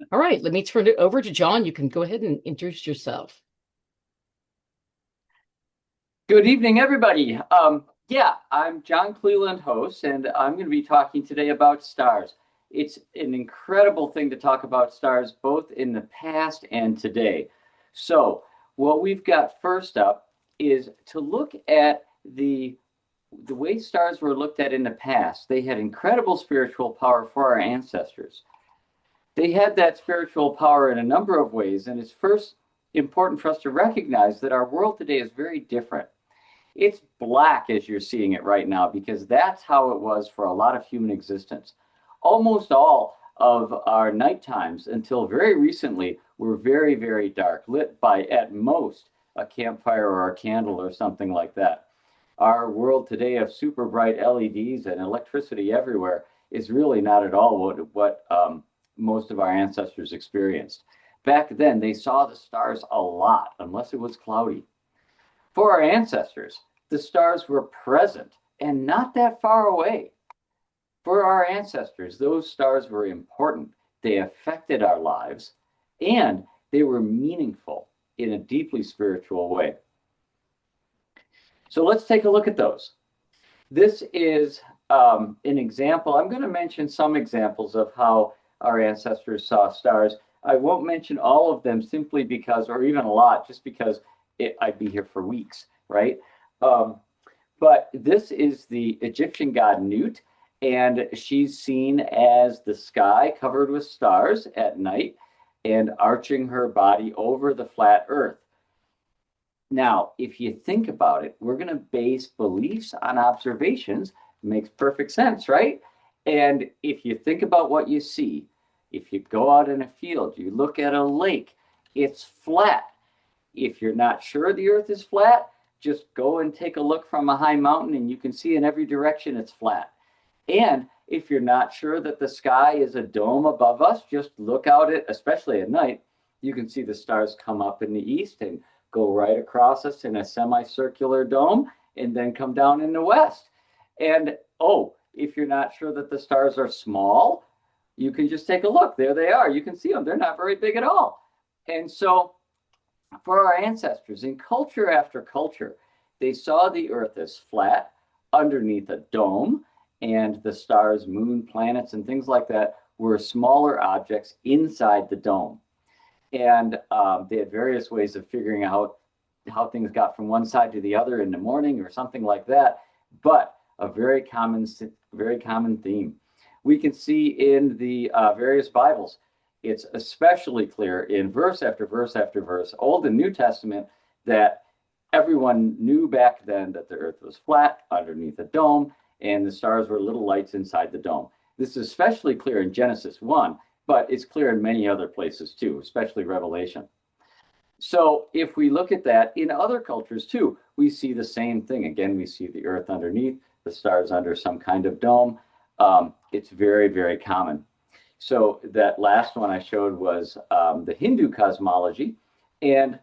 All right, let me turn it over to Jon. You can go ahead and introduce yourself. Good evening, everybody. Yeah, I'm Jon Cleland Host, and I'm going to be talking today about stars. It's an incredible thing to talk about stars, both in the past and today. So, what we've got first up is to look at the way stars were looked at in the past. They had incredible spiritual power for our ancestors. They had that spiritual power in a number of ways, and it's first important for us to recognize that our world today is very different. It's black as you're seeing it right now because that's how it was for a lot of human existence. Almost all of our night times until very recently were very, very dark, lit by at most a campfire or a candle or something like that. Our world today of super bright LEDs and electricity everywhere is really not at all what most of our ancestors experienced. Back then, they saw the stars a lot, unless it was cloudy. For our ancestors, the stars were present and not that far away. For our ancestors, those stars were important. They affected our lives and they were meaningful in a deeply spiritual way. So let's take a look at those. This is an example. I'm going to mention some examples of how our ancestors saw stars. I won't mention all of them simply because, or even a lot, just because I'd be here for weeks, right? Um, but this is the Egyptian god Nut, and she's seen as the sky covered with stars at night and arching her body over the flat earth. Now, if you think about it, we're going to base beliefs on observations. It makes perfect sense, right? And if you think about what you see, if you go out in a field, you look at a lake, it's flat. If you're not sure the earth is flat, just go and take a look from a high mountain and you can see in every direction it's flat. And if you're not sure that the sky is a dome above us, just look out at, especially at night, you can see the stars come up in the east and go right across us in a semicircular dome and then come down in the west. And oh, if you're not sure that the stars are small, you can just take a look. There they are. You can see them. They're not very big at all. And so for our ancestors, in culture after culture, they saw the earth as flat underneath a dome, and the stars, moon, planets, and things like that were smaller objects inside the dome. And they had various ways of figuring out how things got from one side to the other in the morning or something like that. But a very common theme. We can see in the various Bibles, it's especially clear in verse after verse after verse, Old and New Testament, that everyone knew back then that the earth was flat underneath a dome and the stars were little lights inside the dome. This is especially clear in Genesis 1, but it's clear in many other places too, especially Revelation. So if we look at that in other cultures too, we see the same thing. Again, we see the earth underneath, the stars under some kind of dome. It's very, very common. So that last one I showed was the Hindu cosmology. And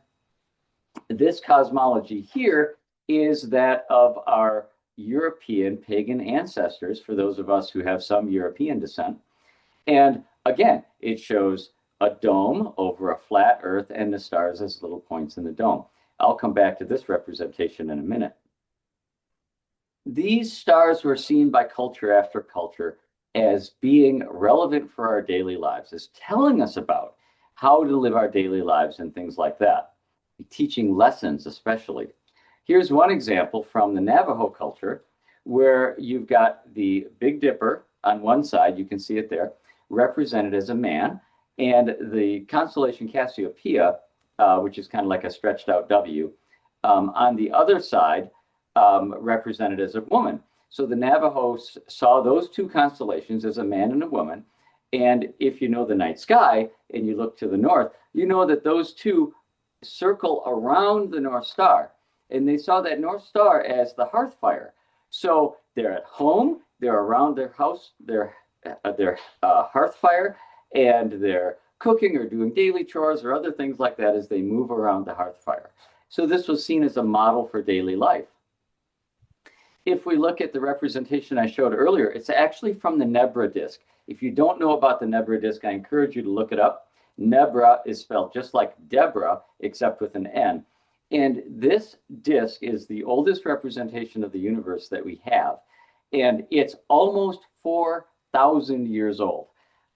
this cosmology here is that of our European pagan ancestors, for those of us who have some European descent. And again, it shows a dome over a flat earth and the stars as little points in the dome. I'll come back to this representation in a minute. These stars were seen by culture after culture as being relevant for our daily lives, as telling us about how to live our daily lives and things like that, teaching lessons especially. Here's one example from the Navajo culture where you've got the Big Dipper on one side, you can see it there, represented as a man, and the constellation Cassiopeia, which is kind of like a stretched out W, on the other side, represented as a woman. So the Navajos saw those two constellations as a man and a woman. And if you know the night sky and you look to the north, you know that those two circle around the North Star. And they saw that North Star as the hearth fire. So they're at home, they're around their house, their hearth fire, and they're cooking or doing daily chores or other things like that as they move around the hearth fire. So this was seen as a model for daily life. If we look at the representation I showed earlier, it's actually from the Nebra disk. If you don't know about the Nebra disk, I encourage you to look it up. Nebra is spelled just like Deborah, except with an N. And this disk is the oldest representation of the universe that we have. And it's almost 4,000 years old.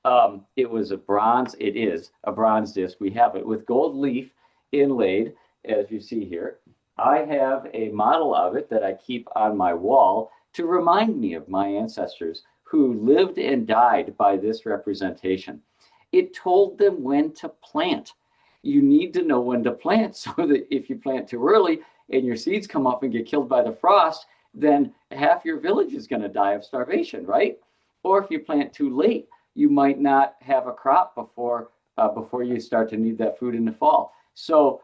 It is a bronze disk. We have it with gold leaf inlaid, as you see here. I have a model of it that I keep on my wall to remind me of my ancestors who lived and died by this representation. It told them when to plant. You need to know when to plant so that if you plant too early and your seeds come up and get killed by the frost, then half your village is going to die of starvation, right? Or if you plant too late, you might not have a crop before you start to need that food in the fall. So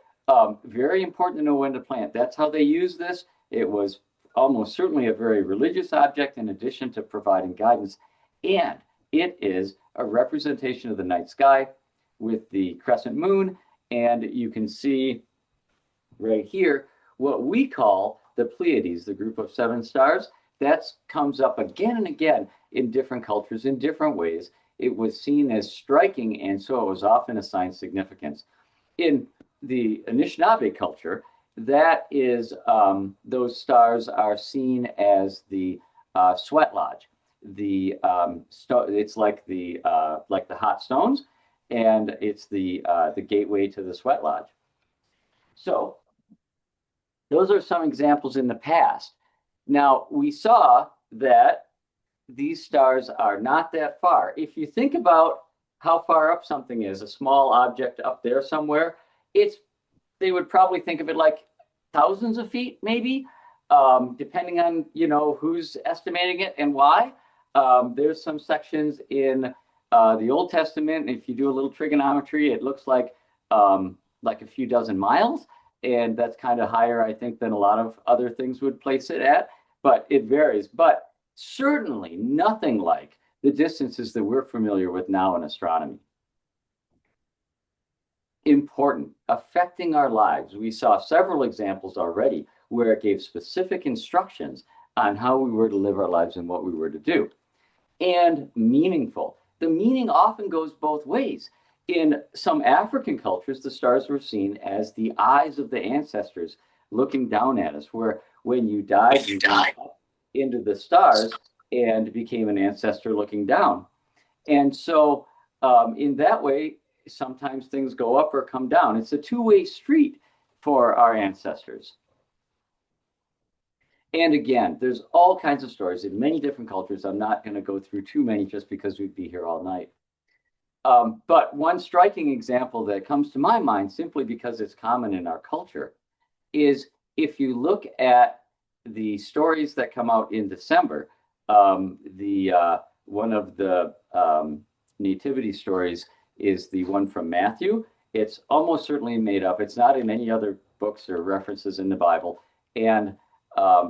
very important to know when to plant. That's how they use this. It was almost certainly a very religious object in addition to providing guidance. And it is a representation of the night sky with the crescent moon. And you can see right here what we call the Pleiades, the group of 7 stars. That comes up again and again in different cultures in different ways. It was seen as striking, and so it was often assigned significance. In the Anishinaabe culture, that is, those stars are seen as the sweat lodge. It's like the hot stones, and it's the gateway to the sweat lodge. So those are some examples in the past. Now, we saw that these stars are not that far. If you think about how far up something is, a small object up there somewhere, they would probably think of it like thousands of feet, maybe, depending on, who's estimating it and why. There's some sections in the Old Testament. If you do a little trigonometry, it looks like a few dozen miles. And that's kind of higher, I think, than a lot of other things would place it at. But it varies. But certainly nothing like the distances that we're familiar with now in astronomy. Important, affecting our lives. We saw several examples already where it gave specific instructions on how we were to live our lives and what we were to do. And meaningful. The meaning often goes both ways. In some African cultures, the stars were seen as the eyes of the ancestors looking down at us, where when you died, you went up into the stars and became an ancestor looking down. And so in that way, sometimes things go up or come down. It's a two-way street for our ancestors. And again, there's all kinds of stories in many different cultures. I'm not going to go through too many just because we'd be here all night. But one striking example that comes to my mind, simply because it's common in our culture, is if you look at the stories that come out in December, one of the nativity stories is the one from Matthew. It's almost certainly made up. It's not in any other books or references in the Bible. And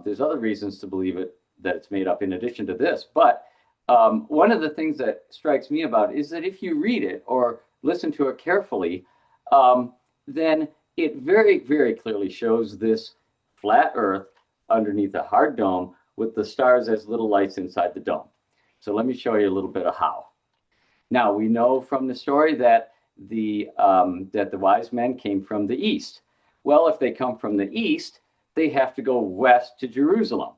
there's other reasons to believe that it's made up in addition to this. But one of the things that strikes me about it is that if you read it or listen to it carefully, then it very, very clearly shows this flat Earth underneath a hard dome with the stars as little lights inside the dome. So let me show you a little bit of how. Now, we know from the story that the wise men came from the east. Well, if they come from the east, they have to go west to Jerusalem.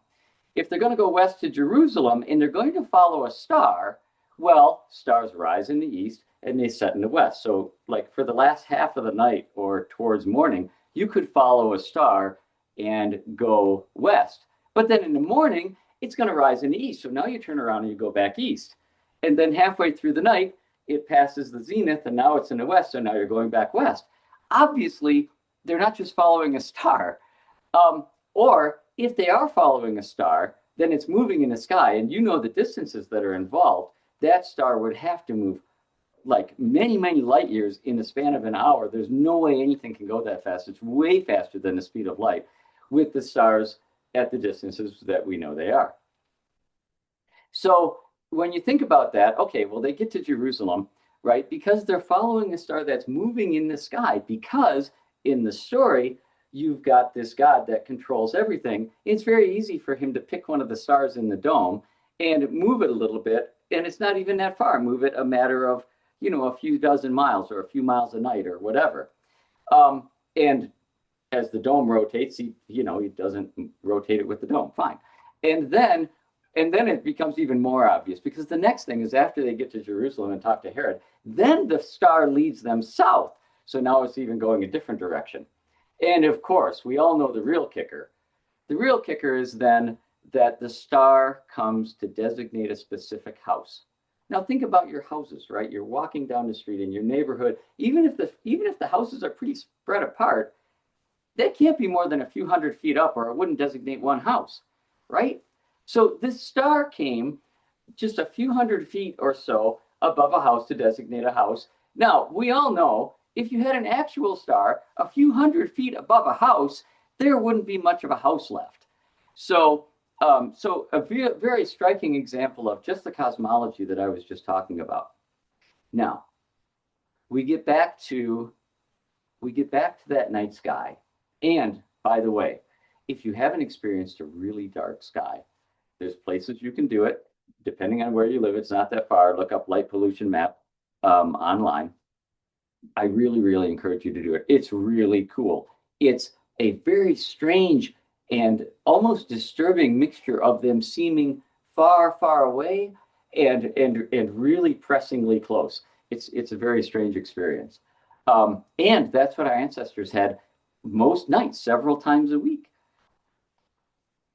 If they're going to go west to Jerusalem and they're going to follow a star, well, stars rise in the east and they set in the west. So like for the last half of the night or towards morning, you could follow a star and go west. But then in the morning, it's going to rise in the east. So now you turn around and you go back east. And then halfway through the night, it passes the zenith and now it's in the west. So now you're going back west. Obviously, they're not just following a star. Or if they are following a star, then it's moving in the sky. And you know the distances that are involved. That star would have to move like many, many light years in the span of an hour. There's no way anything can go that fast. It's way faster than the speed of light with the stars at the distances that we know they are. So when you think about that, okay, well, they get to Jerusalem, right? Because they're following a star that's moving in the sky, because in the story, you've got this God that controls everything. It's very easy for him to pick one of the stars in the dome and move it a little bit. And it's not even that far. Move it a matter of, a few dozen miles or a few miles a night or whatever. And as the dome rotates, he doesn't rotate it with the dome. Fine. And then it becomes even more obvious, because the next thing is, after they get to Jerusalem and talk to Herod, then the star leads them south. So now it's even going a different direction. And of course, we all know the real kicker. The real kicker is then that the star comes to designate a specific house. Now think about your houses, right? You're walking down the street in your neighborhood. Even if the houses are pretty spread apart, they can't be more than a few hundred feet up, or it wouldn't designate one house, right? So this star came just a few hundred feet or so above a house to designate a house. Now, we all know if you had an actual star a few hundred feet above a house, there wouldn't be much of a house left. So a very striking example of just the cosmology that I was just talking about. Now, we get back to that night sky. And by the way, if you haven't experienced a really dark sky, there's places you can do it. Depending on where you live, it's not that far. Look up light pollution map online. I really, really encourage you to do it. It's really cool. It's a very strange and almost disturbing mixture of them seeming far, far away and really pressingly close. It's a very strange experience. And that's what our ancestors had most nights, several times a week.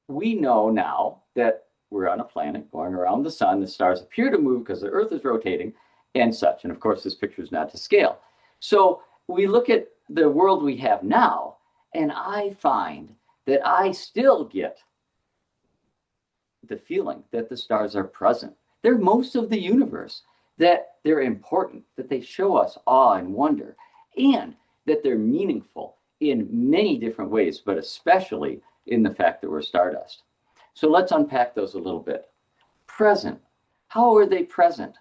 We know now that we're on a planet going around the sun. The stars appear to move because the Earth is rotating and such. And of course, this picture is not to scale. So we look at the world we have now, and I find that I still get the feeling that the stars are present. They're most of the universe, that they're important, that they show us awe and wonder, and that they're meaningful in many different ways, but especially in the fact that we're stardust. So let's unpack those a little bit. Present. How are they present?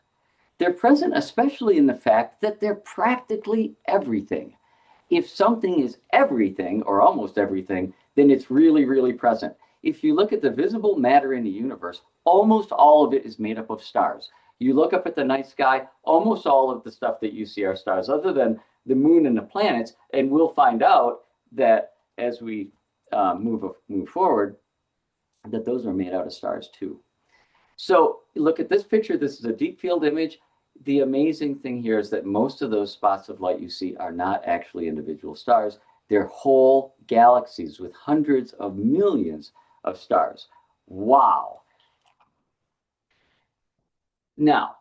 They're present especially in the fact that they're practically everything. If something is everything, or almost everything, then it's really, really present. If you look at the visible matter in the universe, almost all of it is made up of stars. You look up at the night sky, almost all of the stuff that you see are stars, other than the moon and the planets, and we'll find out that as we move forward, that those are made out of stars too. So look at this picture. This is a deep field image. The amazing thing here is that most of those spots of light you see are not actually individual stars. They're whole galaxies with hundreds of millions of stars. Wow. Now,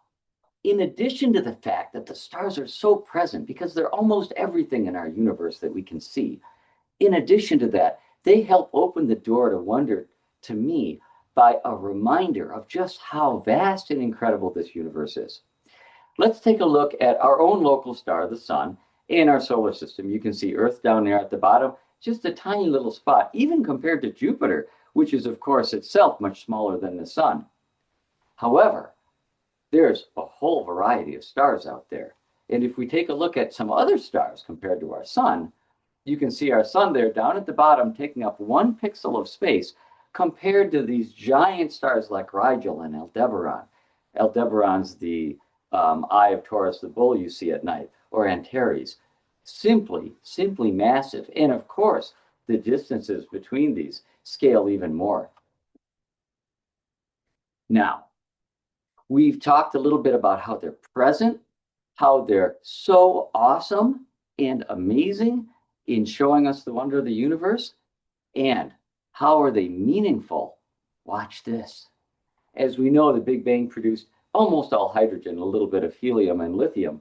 in addition to the fact that the stars are so present because they're almost everything in our universe that we can see, in addition to that, they help open the door to wonder, to me, by a reminder of just how vast and incredible this universe is. Let's take a look at our own local star, the sun, in our solar system. You can see Earth down there at the bottom, just a tiny little spot, even compared to Jupiter, which is, of course, itself much smaller than the sun. However, there's a whole variety of stars out there. And if we take a look at some other stars compared to our sun, you can see our sun there down at the bottom taking up 1 pixel of space compared to these giant stars like Rigel and Aldebaran. Aldebaran's the Eye of Taurus, the bull you see at night, or Antares. Simply massive. And of course, the distances between these scale even more. Now, we've talked a little bit about how they're present, how they're so awesome and amazing in showing us the wonder of the universe, and how are they meaningful? Watch this. As we know, the Big Bang produced almost all hydrogen, a little bit of helium and lithium.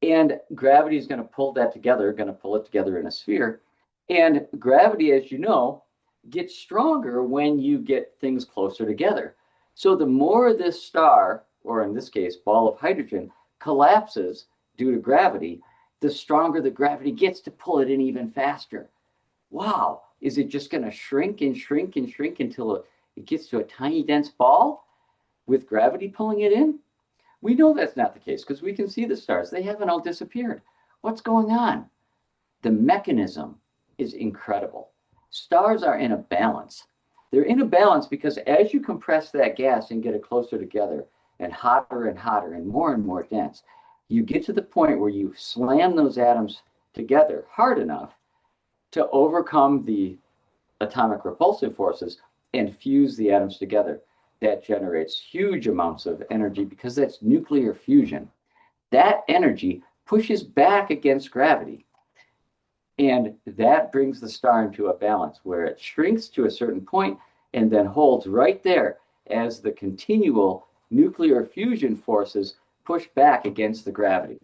And gravity is going to pull that together, going to pull it together in a sphere. And gravity, as you know, gets stronger when you get things closer together. So the more this star, or in this case, ball of hydrogen, collapses due to gravity, the stronger the gravity gets to pull it in even faster. Wow, is it just going to shrink and shrink and shrink until it gets to a tiny dense ball with gravity pulling it in? We know that's not the case because we can see the stars. They haven't all disappeared. What's going on? The mechanism is incredible. Stars are in a balance. They're in a balance because as you compress that gas and get it closer together, and hotter and more dense. You get to the point where you slam those atoms together hard enough to overcome the atomic repulsive forces and fuse the atoms together. That generates huge amounts of energy because that's nuclear fusion. That energy pushes back against gravity. And that brings the star into a balance where it shrinks to a certain point and then holds right there as the continual nuclear fusion forces push back against the gravity.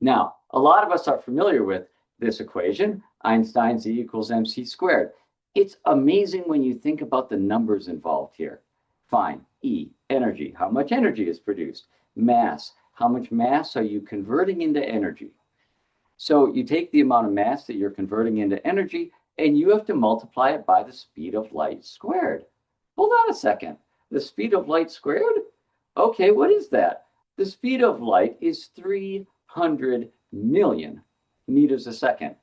Now, a lot of us are familiar with this equation, Einstein's E equals mc squared. It's amazing when you think about the numbers involved here. Fine, E, energy, how much energy is produced? Mass, how much mass are you converting into energy? So you take the amount of mass that you're converting into energy, and you have to multiply it by the speed of light squared. Hold on a second. The speed of light squared? Okay, what is that? The speed of light is 300 million meters a second.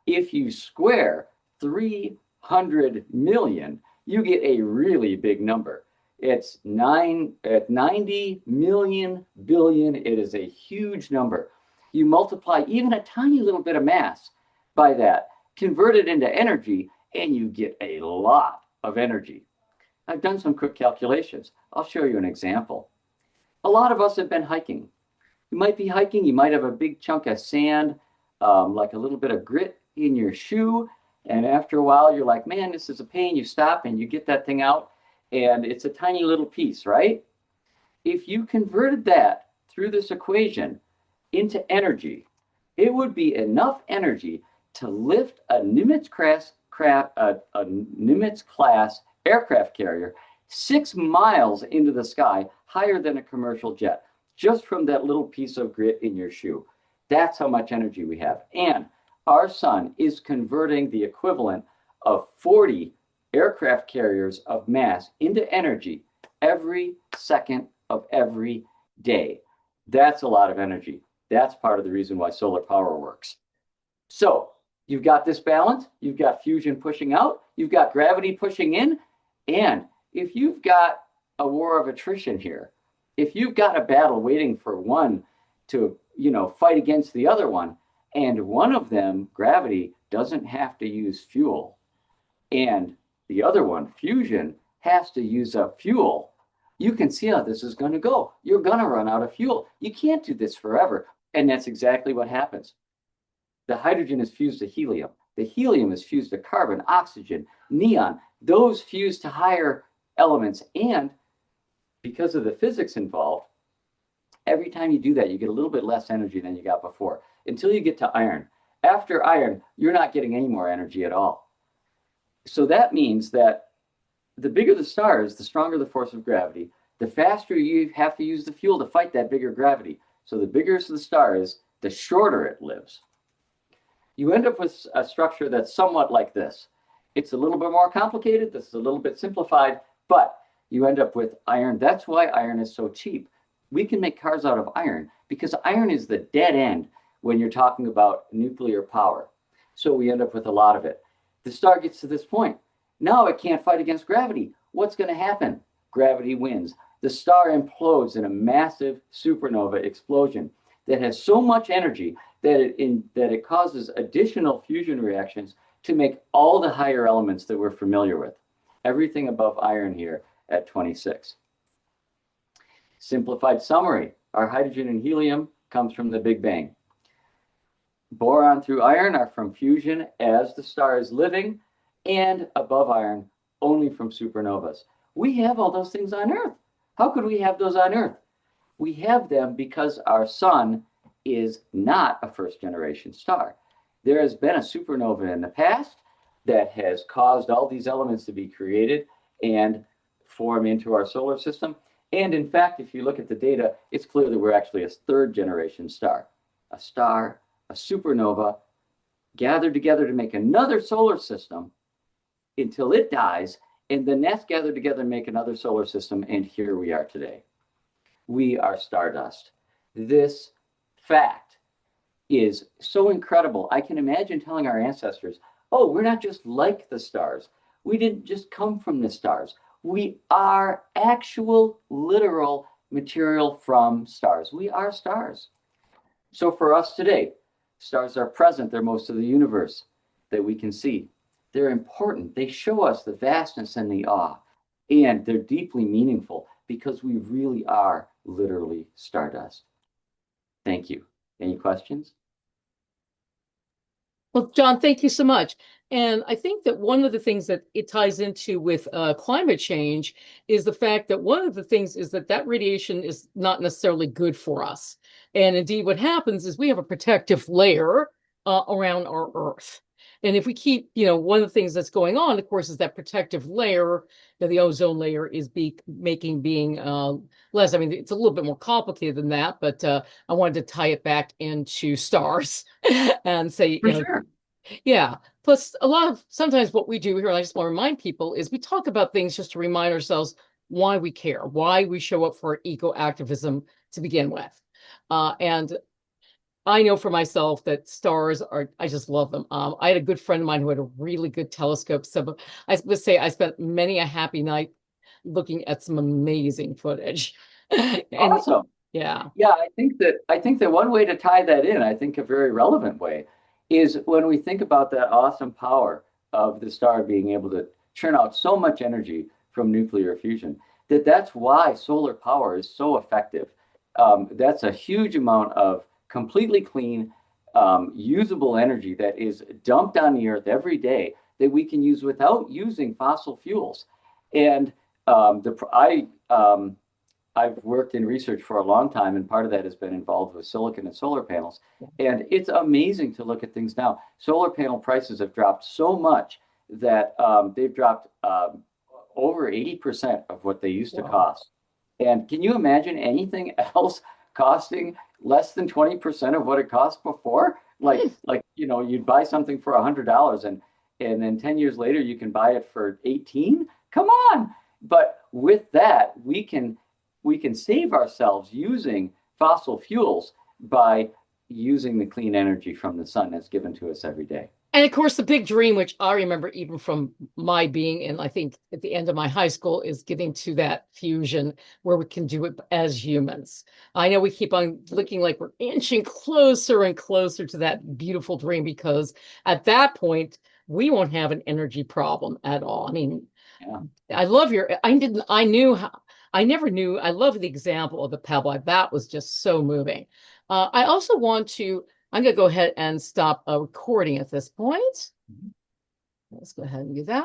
If you square 300 million, you get a really big number. It's 90 million billion. It is a huge number. You multiply even a tiny little bit of mass by that, convert it into energy, and you get a lot of energy. I've done some quick calculations. I'll show you an example. A lot of us have been hiking. You might be hiking, you might have a big chunk of sand, like a little bit of grit in your shoe, and after a while you're like, man, this is a pain. You stop and you get that thing out, and it's a tiny little piece, right? If you converted that through this equation into energy, it would be enough energy to lift a Nimitz class aircraft carrier 6 miles into the sky, higher than a commercial jet, just from that little piece of grit in your shoe. That's how much energy we have. And our sun is converting the equivalent of 40 aircraft carriers of mass into energy every second of every day. That's a lot of energy. That's part of the reason why solar power works. So you've got this balance, you've got fusion pushing out, you've got gravity pushing in, and if you've got a war of attrition here, if you've got a battle waiting for one to, fight against the other one, and one of them, gravity, doesn't have to use fuel, and the other one, fusion, has to use up fuel, you can see how this is going to go. You're going to run out of fuel. You can't do this forever. And that's exactly what happens. The hydrogen is fused to helium. The helium is fused to carbon, oxygen, neon. Those fuse to higher elements. And because of the physics involved, every time you do that, you get a little bit less energy than you got before, until you get to iron. After iron, you're not getting any more energy at all. So that means that the bigger the star is, the stronger the force of gravity, the faster you have to use the fuel to fight that bigger gravity. So the bigger the star is, the shorter it lives. You end up with a structure that's somewhat like this. It's a little bit more complicated. This is a little bit simplified, but you end up with iron. That's why iron is so cheap. We can make cars out of iron because iron is the dead end when you're talking about nuclear power. So we end up with a lot of it. The star gets to this point. Now it can't fight against gravity. What's going to happen? Gravity wins. The star implodes in a massive supernova explosion that has so much energy that it causes additional fusion reactions to make all the higher elements that we're familiar with. Everything above iron here at 26. Simplified summary. Our hydrogen and helium comes from the Big Bang. Boron through iron are from fusion as the star is living, and above iron only from supernovas. We have all those things on Earth. How could we have those on Earth? We have them because our sun is not a first-generation star. There has been a supernova in the past that has caused all these elements to be created and form into our solar system. And in fact, if you look at the data, it's clear that we're actually a third-generation star. A star, a supernova, gathered together to make another solar system until it dies, and then that's gathered together and make another solar system, and here we are today. We are stardust. This fact is so incredible. I can imagine telling our ancestors, oh, we're not just like the stars. We didn't just come from the stars. We are actual, literal material from stars. We are stars. So for us today, stars are present. They're most of the universe that we can see. They're important. They show us the vastness and the awe. And they're deeply meaningful because we really are literally stardust. Thank you. Any questions? Well, John, thank you so much. And I think that one of the things that it ties into with climate change is the fact that one of the things is that that radiation is not necessarily good for us. And indeed, what happens is we have a protective layer around our Earth. And if we keep, one of the things that's going on, of course, is that protective layer, the ozone layer is being less. I mean, it's a little bit more complicated than that, but I wanted to tie it back into stars and say, For sure. yeah. Plus, a lot of sometimes what we do here, and I just want to remind people, is we talk about things just to remind ourselves why we care, why we show up for eco activism to begin with. And I know for myself that stars are, I just love them. I had a good friend of mine who had a really good telescope. So I would say I spent many a happy night looking at some amazing footage. And Awesome. yeah. Yeah, I think that one way to tie that in, I think a very relevant way, is when we think about that awesome power of the star being able to churn out so much energy from nuclear fusion, that's why solar power is so effective. That's a huge amount of completely clean, usable energy that is dumped on the earth every day that we can use without using fossil fuels. And I've worked in research for a long time, and part of that has been involved with silicon and solar panels. And it's amazing to look at things now. Solar panel prices have dropped so much that they've dropped over 80% of what they used to cost. And can you imagine anything else costing less than 20% of what it cost before? You'd buy something for $100 and then 10 years later you can buy it for 18. Come on. But with that, we can save ourselves using fossil fuels by using the clean energy from the sun that's given to us every day. And of course, the big dream, which I remember even from my being, and I think at the end of my high school, is getting to that fusion where we can do it as humans. I know we keep on looking like we're inching closer and closer to that beautiful dream because at that point, we won't have an energy problem at all. I mean, Yeah. I never knew, I love the example of the pebble. That was just so moving. I also I'm going to go ahead and stop recording at this point. Let's go ahead and do that.